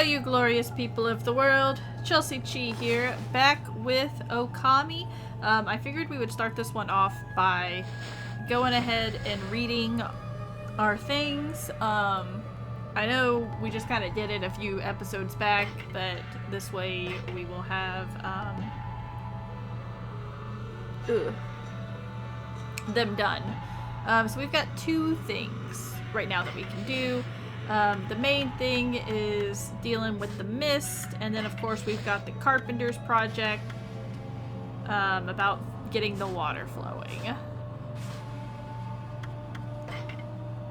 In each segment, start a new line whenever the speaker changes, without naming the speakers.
you glorious people of the world, Chelsea-Chee here, back with Okami. I figured we would start this one off by going ahead and reading our things. I know we just kind of did it a few episodes back, but this way we will have them done. So we've got two things right now that we can do. The main thing is dealing with the mist, and then of course we've got the carpenter's project about getting the water flowing.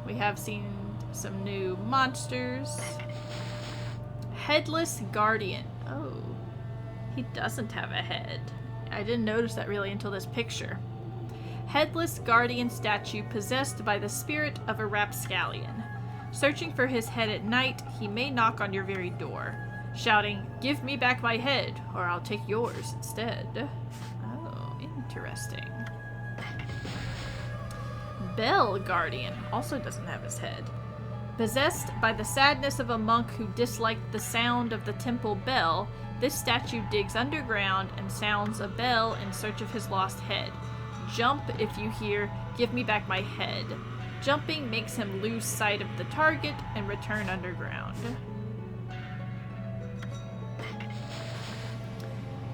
We have seen some new monsters. Headless Guardian. Oh, he doesn't have a head. I didn't notice that really until this picture. Headless Guardian statue possessed by the spirit of a rapscallion. Searching for his head at night, he may knock on your very door, shouting, "Give me back my head, or I'll take yours instead." Oh, interesting. Bell Guardian also doesn't have his head. Possessed by the sadness of a monk who disliked the sound of the temple bell, this statue digs underground and sounds a bell in search of his lost head. Jump if you hear, "Give me back my head." Jumping makes him lose sight of the target and return underground.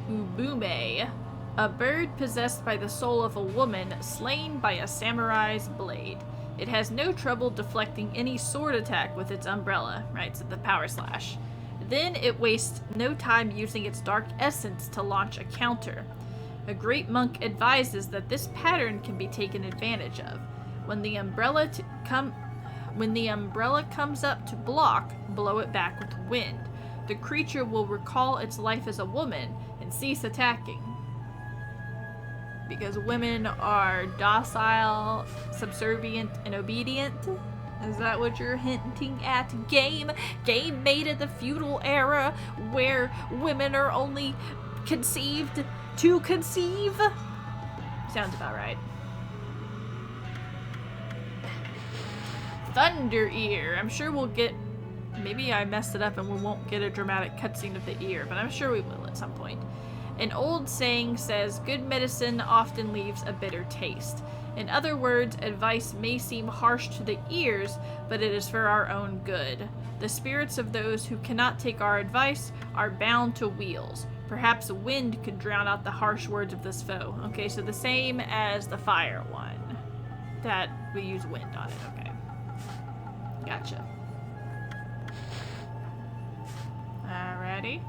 Ubume. A bird possessed by the soul of a woman slain by a samurai's blade. It has no trouble deflecting any sword attack with its umbrella, right, so the power slash. Then it wastes no time using its dark essence to launch a counter. A great monk advises that this pattern can be taken advantage of. When the umbrella comes up to block, blow it back with wind. The creature will recall its life as a woman and cease attacking. Because women are docile, subservient, and obedient? Is that what you're hinting at? Game made in the feudal era where women are only conceived to conceive? Sounds about right. Thunder Ear. I'm sure we'll get... Maybe I messed it up and we won't get a dramatic cutscene of the ear, but I'm sure we will at some point. An old saying says, "Good medicine often leaves a bitter taste." In other words, advice may seem harsh to the ears, but it is for our own good. The spirits of those who cannot take our advice are bound to wheels. Perhaps wind could drown out the harsh words of this foe. Okay, so the same as the fire one. That we use wind on it, okay. Gotcha. Alrighty.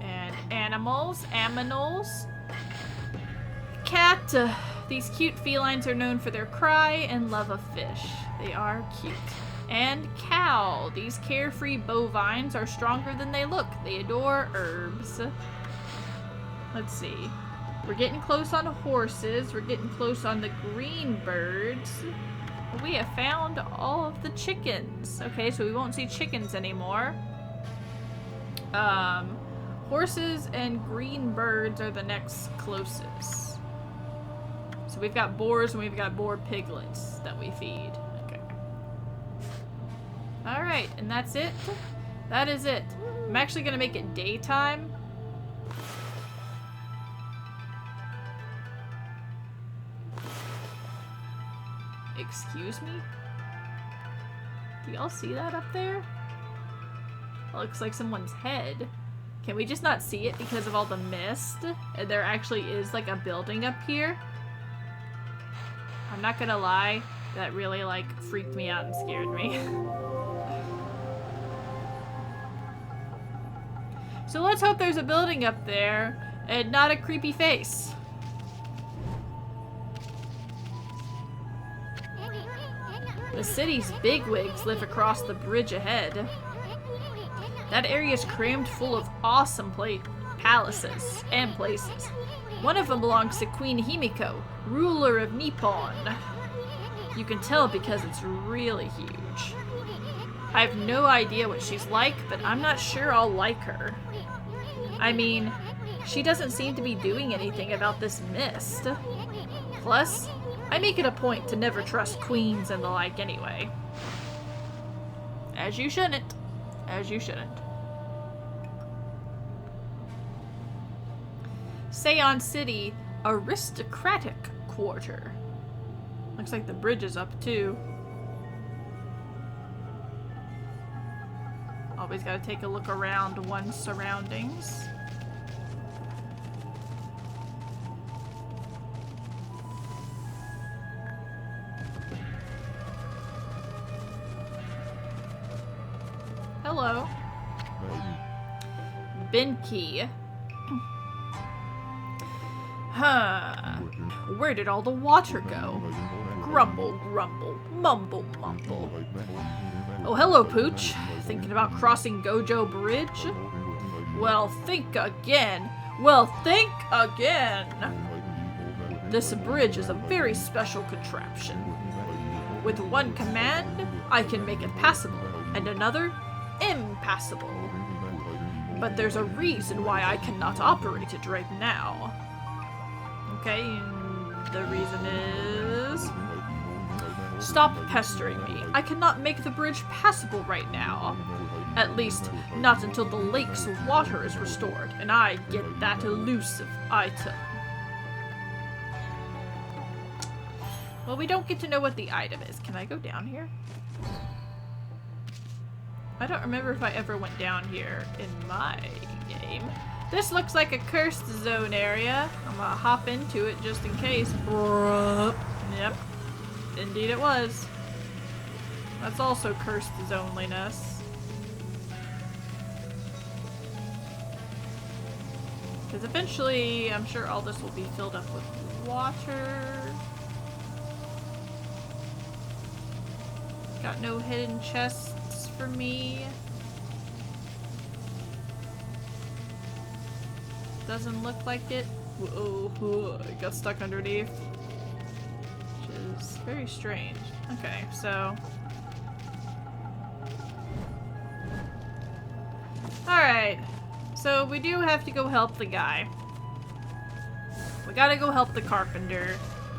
And animals. Cat. These cute felines are known for their cry and love of fish. They are cute. And cow. These carefree bovines are stronger than they look. They adore herbs. Let's see. We're getting close on horses. We're getting close on the green birds. We have found all of the chickens. Okay, so we won't see chickens anymore. Horses and green birds are the next closest. So we've got boars and we've got boar piglets that we feed. Okay. Alright, and that's it. That is it. I'm actually going to make it daytime. Excuse me? Do y'all see that up there? It looks like someone's head. Can we just not see it because of all the mist? And there actually is like a building up here. I'm not gonna lie, that really like freaked me out and scared me. So let's hope there's a building up there and not a creepy face. The city's bigwigs live across the bridge ahead. That area is crammed full of awesome palaces and places. One of them belongs to Queen Himiko, ruler of Nippon. You can tell because it's really huge. I have no idea what she's like, but I'm not sure I'll like her. I mean, she doesn't seem to be doing anything about this mist. Plus, I make it a point to never trust queens and the like anyway. As you shouldn't. As you shouldn't. Seon City Aristocratic Quarter. Looks like the bridge is up too. Always gotta take a look around one's surroundings. Hello. Binky. Huh. Where did all the water go? Grumble, grumble, mumble, mumble. Oh, hello, Pooch. Thinking about crossing Gojo Bridge? Well, think again. Well, think again. This bridge is a very special contraption. With one command, I can make it passable, and another, impassable. But there's a reason why I cannot operate it right now. Okay, the reason is... Stop pestering me. I cannot make the bridge passable right now. At least, not until the lake's water is restored, and I get that elusive item. Well, we don't get to know what the item is. Can I go down here? I don't remember if I ever went down here in my game. This looks like a cursed zone area. I'm gonna hop into it just in case. Yep. Indeed it was. That's also cursed zoneliness. Because eventually, I'm sure all this will be filled up with water. Got no hidden chests for me. Doesn't look like it. Whoa, it got stuck underneath. Which is very strange. Okay, so... Alright. So we do have to go help the guy. We gotta go help the carpenter.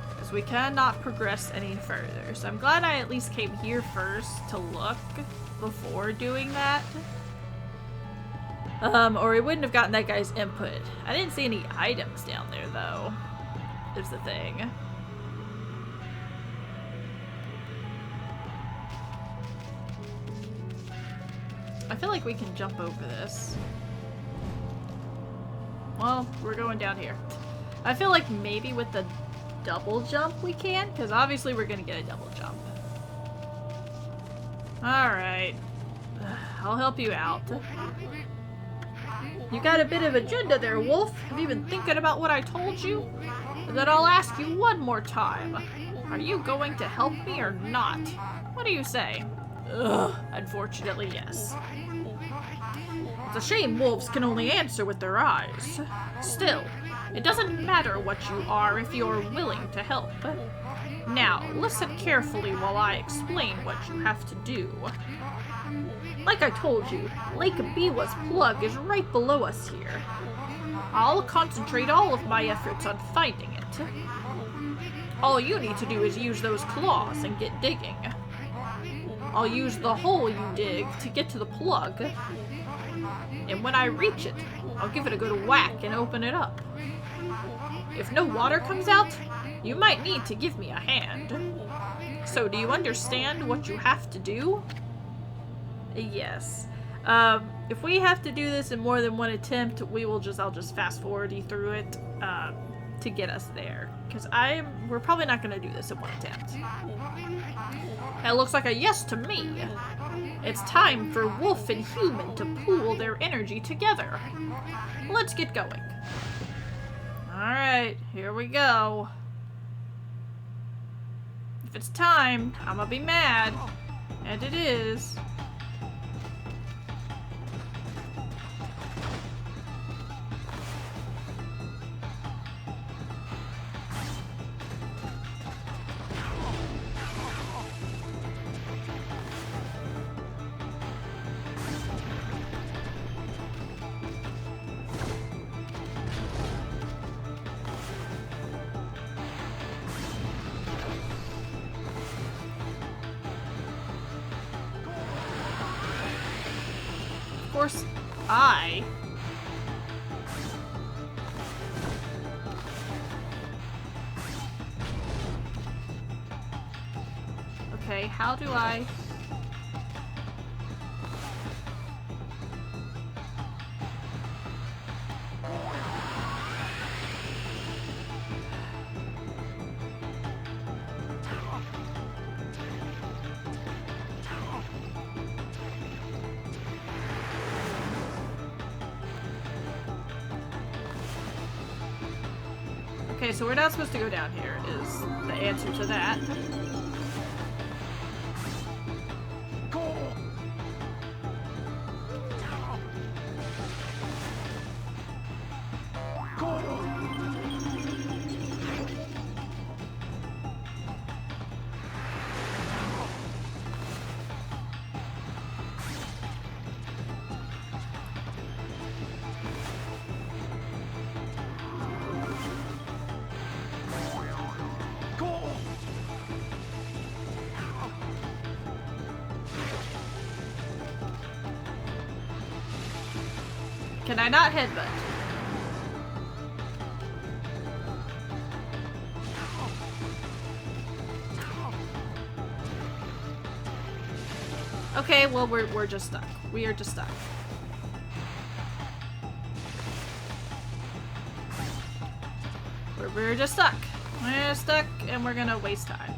Because we cannot progress any further. So I'm glad I at least came here first to look before doing that. Or we wouldn't have gotten that guy's input. I didn't see any items down there, though, is the thing. I feel like we can jump over this. Well, we're going down here. I feel like maybe with the double jump we can, because obviously we're going to get a double jump. Alright. I'll help you out. You got a bit of agenda there, Wolf. Have you been thinking about what I told you? Then I'll ask you one more time. Are you going to help me or not? What do you say? Ugh, unfortunately, yes. It's a shame wolves can only answer with their eyes. Still, it doesn't matter what you are if you're willing to help. Now, listen carefully while I explain what you have to do. Like I told you, Lake Biwa's plug is right below us here. I'll concentrate all of my efforts on finding it. All you need to do is use those claws and get digging. I'll use the hole you dig to get to the plug. And when I reach it, I'll give it a good whack and open it up. If no water comes out, you might need to give me a hand. So do you understand what you have to do? Yes. If we have to do this in more than one attempt, I'll just fast forward you through it, to get us there. Because we're probably not going to do this in one attempt. That looks like a yes to me. It's time for Wolf and Human to pool their energy together. Let's get going. Alright, here we go. If it's time, I'm gonna be mad. And it is. Of course, how do I... Okay, so we're not supposed to go down here, is the answer to that. Can I not headbutt? Okay, well we're just stuck. We are just stuck. We're just stuck. We're stuck and we're gonna waste time.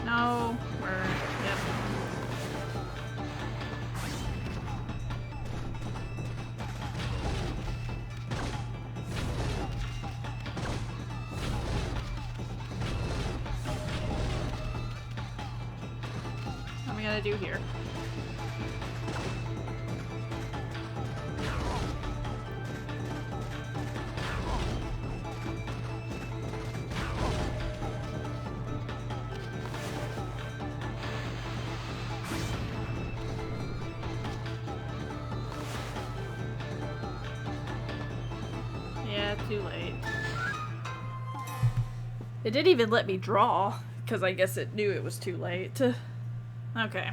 No, yep. What am I gonna do here? Too late. It didn't even let me draw, because I guess it knew it was too late. Okay.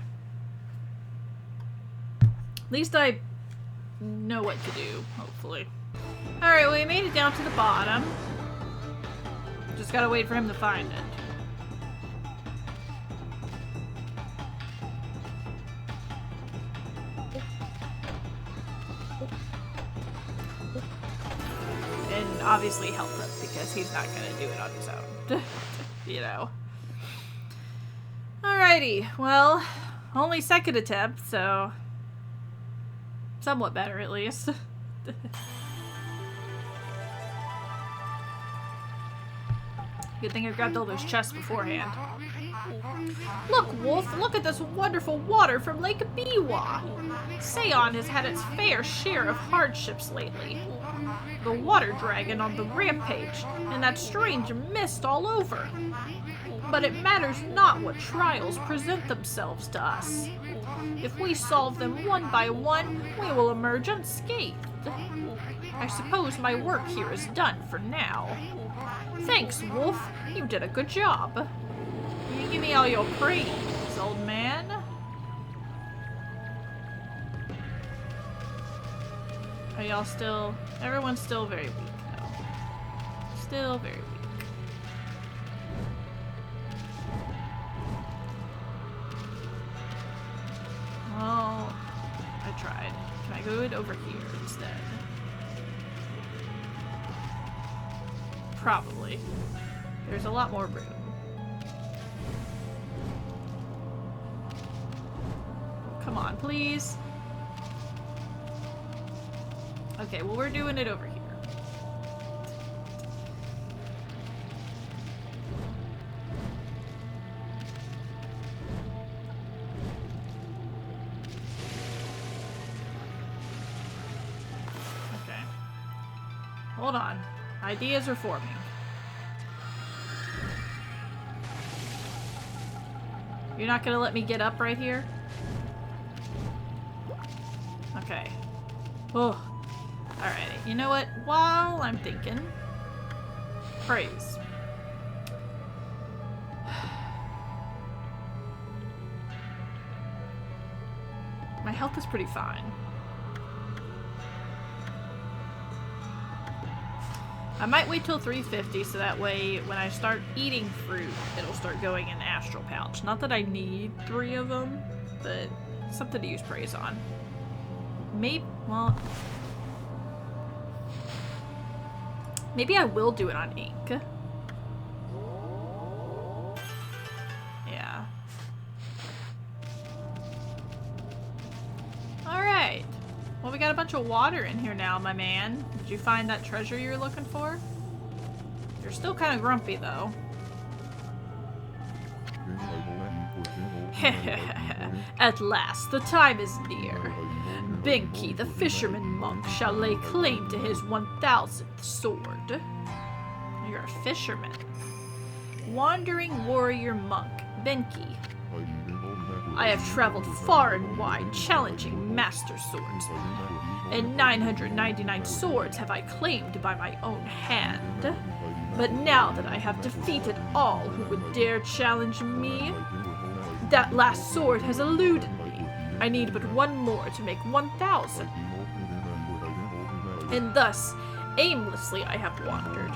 At least I know what to do, hopefully. Alright, well, we made it down to the bottom. Just gotta wait for him to find it. Obviously help him because he's not gonna do it on his own. You know. Alrighty, well, only second attempt, so somewhat better at least. Good thing I grabbed all those chests beforehand. Look, Wolf, look at this wonderful water from Lake Biwa. Seon has had its fair share of hardships lately. The water dragon on the rampage, and that strange mist all over. But it matters not what trials present themselves to us. If we solve them one by one, we will emerge unscathed. I suppose my work here is done for now. Thanks, Wolf. You did a good job. You give me all your praise, old man. Are y'all still... Everyone's still very weak, though. Still very weak. Well, I tried. Can I go it over here instead? Probably. There's a lot more room. Come on, please. Okay, well, we're doing it over here. Okay. Hold on. Ideas are forming. You're not gonna let me get up right here? Okay. Oh. Alrighty. You know what? While I'm thinking... Praise. My health is pretty fine. I might wait till 350 so that way when I start eating fruit, it'll start going in Astral Pouch. Not that I need 3 of them, but something to use praise on. Maybe, well... Maybe I will do it on ink. Yeah. Alright. Well, we got a bunch of water in here now, my man. Did you find that treasure you were looking for? You're still kind of grumpy, though. At last, the time is near. Benki, the fisherman monk, shall lay claim to his 1000th sword. You're a fisherman. Wandering warrior monk, Benki. I have traveled far and wide, challenging master swordsmen, and 999 swords have I claimed by my own hand. But now that I have defeated all who would dare challenge me, that last sword has eluded me. I need but one more to make 1000. And thus, aimlessly I have wandered.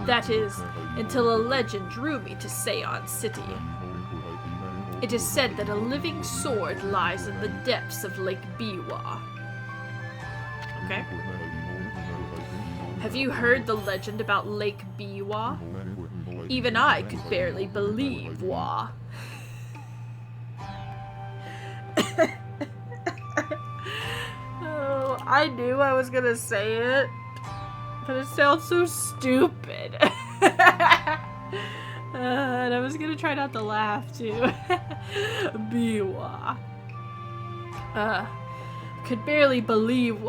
That is, until a legend drew me to Seon City. It is said that a living sword lies in the depths of Lake Biwa. Okay. Have you heard the legend about Lake Biwa? Even I could barely believe Wa. Oh, I knew I was gonna say it, but it sounds so stupid. And I was gonna try not to laugh too. Biwa. Could barely believe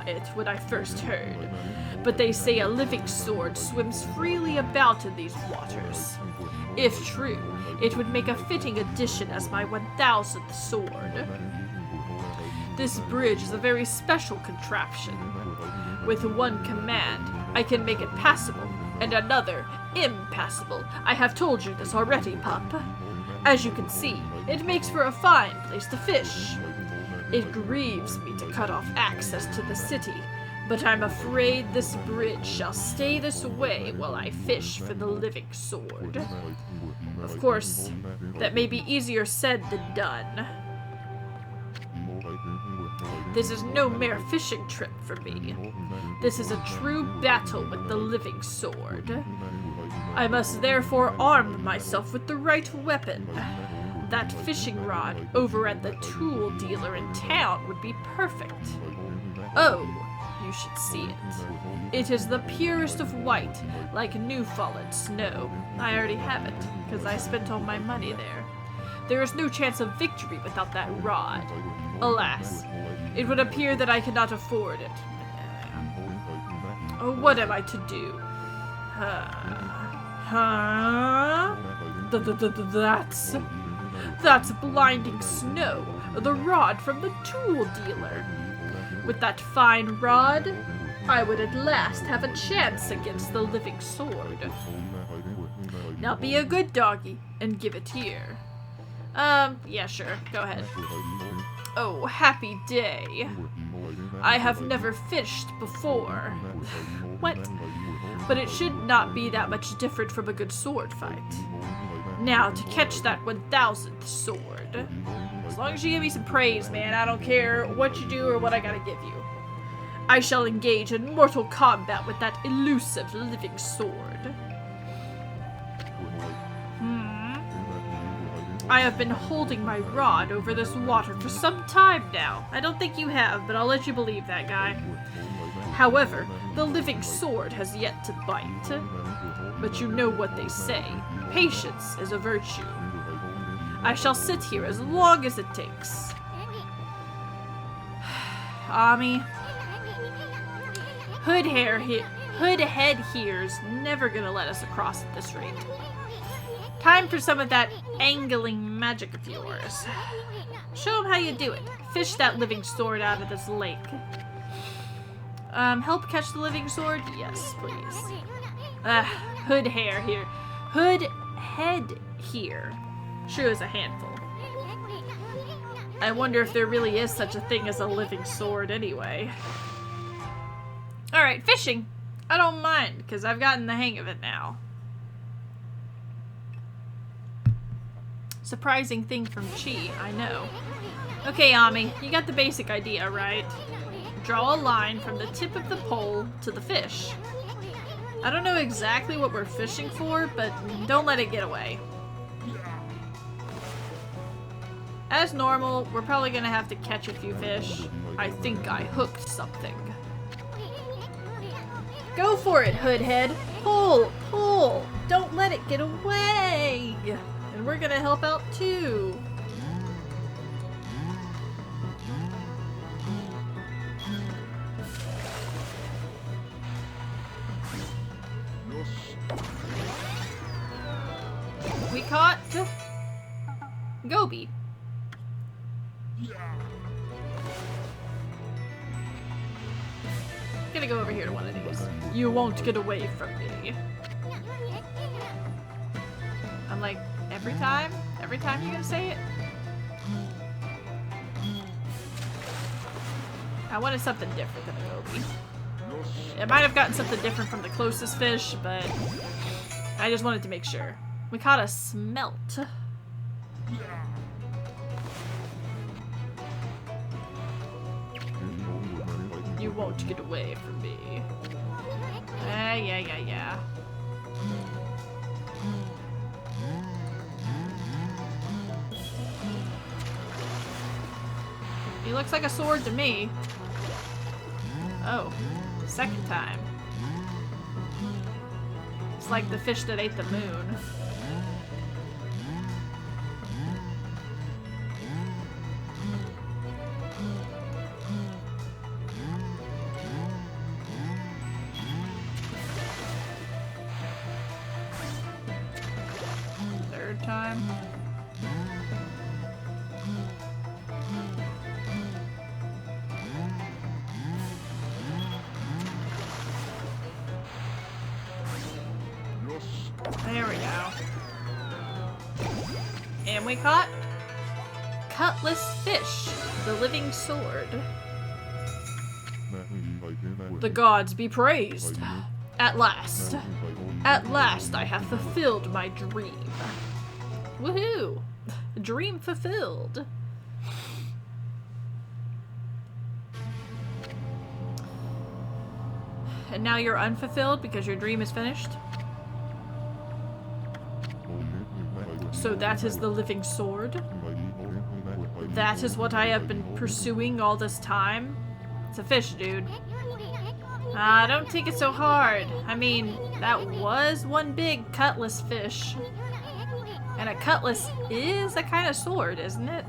it when I first heard. But they say a living sword swims freely about in these waters. If true, it would make a fitting addition as my 1000th sword. This bridge is a very special contraption. With one command, I can make it passable, and another impassable. I have told you this already, pup. As you can see, it makes for a fine place to fish. It grieves me to cut off access to the city, but I'm afraid this bridge shall stay this way while I fish for the living sword. Of course, that may be easier said than done. This is no mere fishing trip for me. This is a true battle with the living sword. I must therefore arm myself with the right weapon. That fishing rod over at the tool dealer in town would be perfect. Oh, you should see it. It is the purest of white, like new-fallen snow. I already have it, because I spent all my money there. There is no chance of victory without that rod. Alas, it would appear that I cannot afford it. Oh, what am I to do? That's blinding snow, the rod from the tool dealer. With that fine rod, I would at last have a chance against the living sword. Now be a good doggy and give it here. Yeah, sure, go ahead. Oh, happy day. I have never fished before. What? But it should not be that much different from a good sword fight. Now, to catch that 1000th sword. As long as you give me some praise, man, I don't care what you do or what I gotta give you. I shall engage in mortal combat with that elusive living sword. I have been holding my rod over this water for some time now. I don't think you have, but I'll let you believe that, guy. However, the living sword has yet to bite. But you know what they say. Patience is a virtue. I shall sit here as long as it takes. Ami. Hoodhead here's never gonna let us across at this rate. Time for some of that angling magic of yours. Show him how you do it. Fish that living sword out of this lake. Help catch the living sword? Yes, please. Hoodhair here. Hoodhead here. Sure is a handful. I wonder if there really is such a thing as a living sword anyway. Alright, fishing. I don't mind, because I've gotten the hang of it now. Surprising thing from Chi, I know. Okay, Ami, you got the basic idea, right? Draw a line from the tip of the pole to the fish. I don't know exactly what we're fishing for, but don't let it get away. As normal, we're probably gonna have to catch a few fish. I think I hooked something. Go for it, Hoodhead! Pull! Pull! Don't let it get away! And we're gonna help out too. We caught Goby. Gonna go over here to one of these. You won't get away from me. I'm like, every time you're gonna say it? I wanted something different than a Goby. It might have gotten something different from the closest fish, but I just wanted to make sure. We caught a smelt. You won't get away from me. Yeah. He looks like a sword to me. Oh, second time. It's like the fish that ate the moon. Third time. There we go. And we caught Cutlass Fish, the living sword. The gods be praised. At last. At last I have fulfilled my dream. Woohoo! Dream fulfilled. And now you're unfulfilled because your dream is finished? So that is the living sword? That is what I have been pursuing all this time? It's a fish, dude. Don't take it so hard. I mean, that was one big cutlass fish. And a cutlass is a kind of sword, isn't it?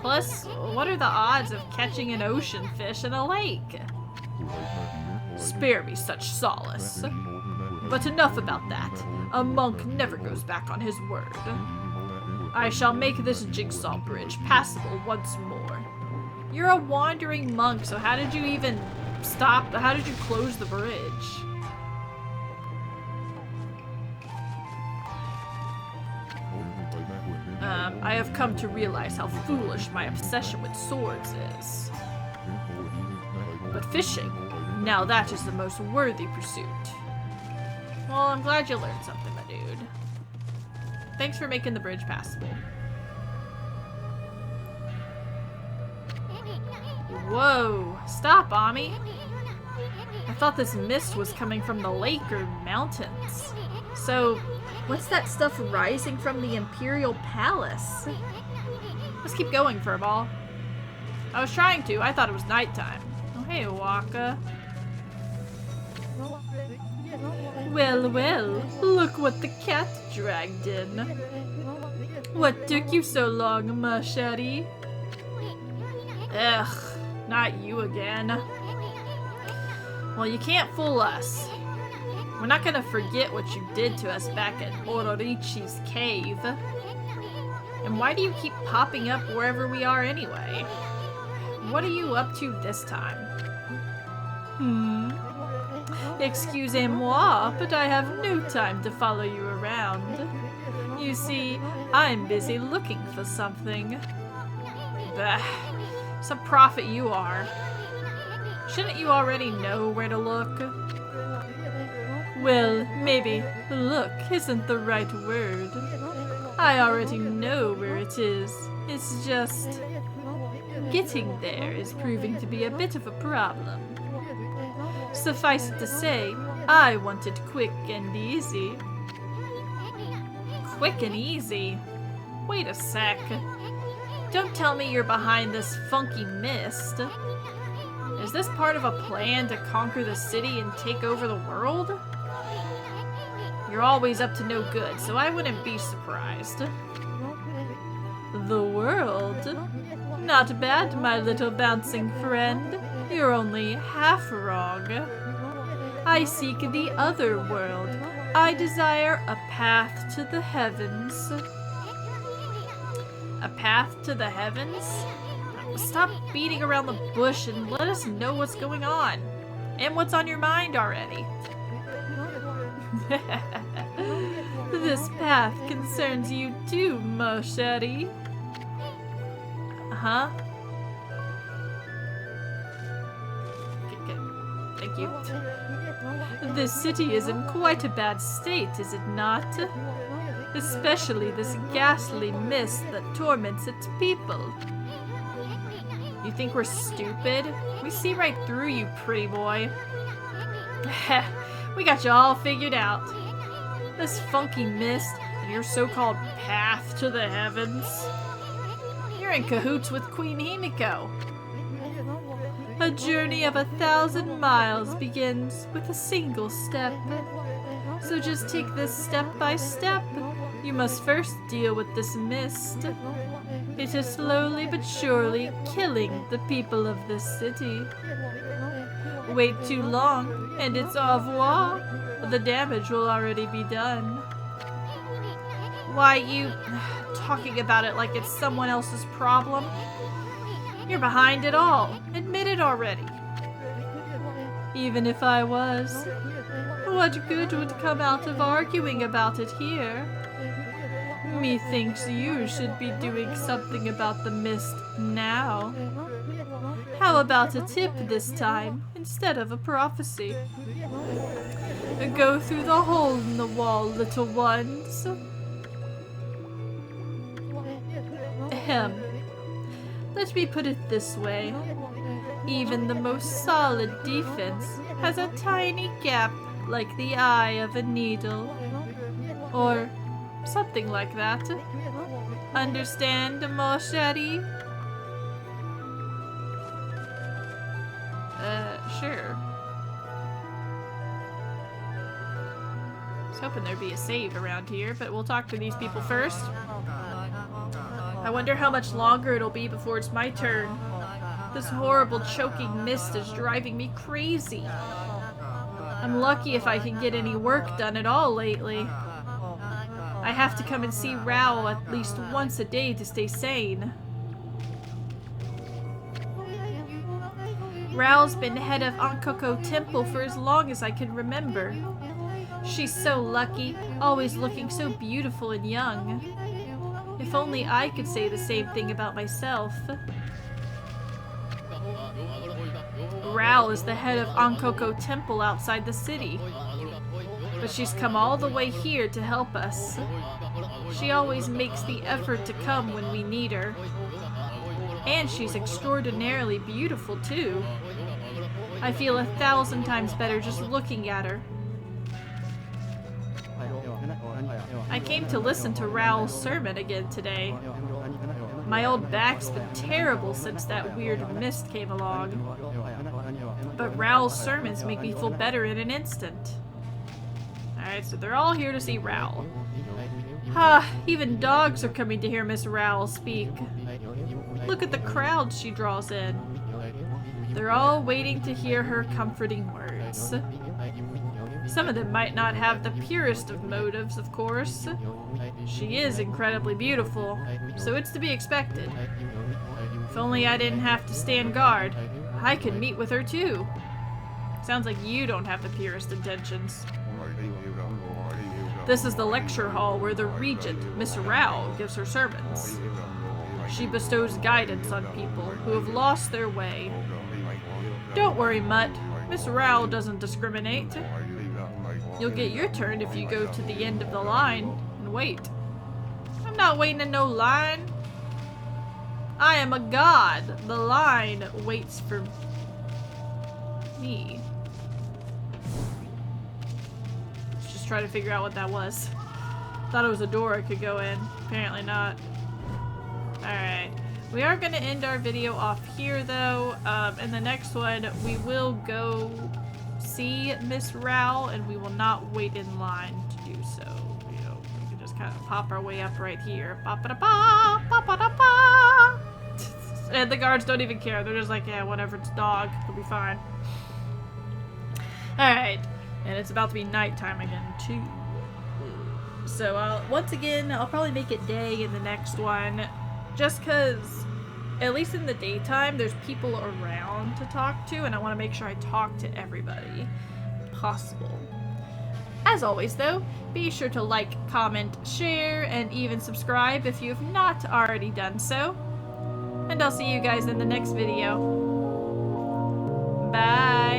Plus, what are the odds of catching an ocean fish in a lake? Spare me such solace. But enough about that. A monk never goes back on his word. I shall make this jigsaw bridge passable once more. You're a wandering monk, so how did you even stop? How did you close the bridge? I have come to realize how foolish my obsession with swords is. But fishing, now that is the most worthy pursuit. Well, I'm glad you learned something, my dude. Thanks for making the bridge passable. Whoa! Stop, Ami! I thought this mist was coming from the lake or mountains. So, what's that stuff rising from the Imperial Palace? Let's keep going, Furball. I was trying to. I thought it was nighttime. Oh, hey, Waka. Well, well, look what the cat dragged in. What took you so long, Mashari? Ugh, not you again. Well, you can't fool us. We're not gonna forget what you did to us back at Ororichi's cave. And why do you keep popping up wherever we are anyway? What are you up to this time? Excusez-moi, but I have no time to follow you around. You see, I'm busy looking for something. Bah, some prophet you are. Shouldn't you already know where to look? Well, maybe look isn't the right word. I already know where it is. It's just getting there is proving to be a bit of a problem. Suffice it to say, I want it quick and easy. Quick and easy? Wait a sec. Don't tell me you're behind this funky mist. Is this part of a plan to conquer the city and take over the world? You're always up to no good, so I wouldn't be surprised. The world? Not bad, my little bouncing friend. You're only half wrong. I seek the other world. I desire a path to the heavens. A path to the heavens? Stop beating around the bush and let us know what's going on. And what's on your mind already. This path concerns you too, ma chérie. Huh? Thank you. This city is in quite a bad state, is it not? Especially this ghastly mist that torments its people. You think we're stupid? We see right through you, pretty boy. We got you all figured out. This funky mist and your so-called path to the heavens. You're in cahoots with Queen Himiko. A journey of 1,000 miles begins with a single step. So just take this step by step. You must first deal with this mist. It is slowly but surely killing the people of this city. Wait too long, and it's au revoir. The damage will already be done. Why, you talking about it like it's someone else's problem? You're behind it all. Admit it already. Even if I was, what good would come out of arguing about it here? Methinks you should be doing something about the mist now. How about a tip this time, instead of a prophecy? Go through the hole in the wall, little ones. Ahem. Let me put it this way. Even the most solid defense has a tiny gap like the eye of a needle. Or something like that. Understand, ma chérie? Sure. I was hoping there'd be a save around here, but we'll talk to these people first. I wonder how much longer it'll be before it's my turn. This horrible choking mist is driving me crazy. I'm lucky if I can get any work done at all lately. I have to come and see Rao at least once a day to stay sane. Rao's been head of Ankoko Temple for as long as I can remember. She's so lucky, always looking so beautiful and young. If only I could say the same thing about myself. Rao is the head of Ankoko Temple outside the city. But she's come all the way here to help us. She always makes the effort to come when we need her. And she's extraordinarily beautiful, too. I feel 1,000 times better just looking at her. I came to listen to Raoul's sermon again today. My old back's been terrible since that weird mist came along. But Raoul's sermons make me feel better in an instant. Alright, so they're all here to see Raoul. Even dogs are coming to hear Miss Raoul speak. Look at the crowd she draws in. They're all waiting to hear her comforting words. Some of them might not have the purest of motives, of course. She is incredibly beautiful, so it's to be expected. If only I didn't have to stand guard, I could meet with her too. Sounds like you don't have the purest intentions. This is the lecture hall where the regent, Miss Rao, gives her sermons. She bestows guidance on people who have lost their way. Don't worry, Mutt. Miss Rao doesn't discriminate. You'll get your turn if you go to the end of the line and wait. I'm not waiting in no line. I am a god. The line waits for me. Let's just try to figure out what that was. Thought it was a door I could go in. Apparently not. Alright. We are going to end our video off here, though. In the next one, we will go see Miss Rao, and we will not wait in line to do so. You know, we can just kind of pop our way up right here. Ba-ba-da-ba! Ba-ba-da-ba! And the guards don't even care. They're just like, yeah, whatever, it's dog. It'll be fine. Alright. And it's about to be nighttime again, too. So, once again, I'll probably make it day in the next one. Just because, at least in the daytime, there's people around to talk to, and I want to make sure I talk to everybody possible. As always, though, be sure to like, comment, share, and even subscribe if you have not already done so. And I'll see you guys in the next video. Bye!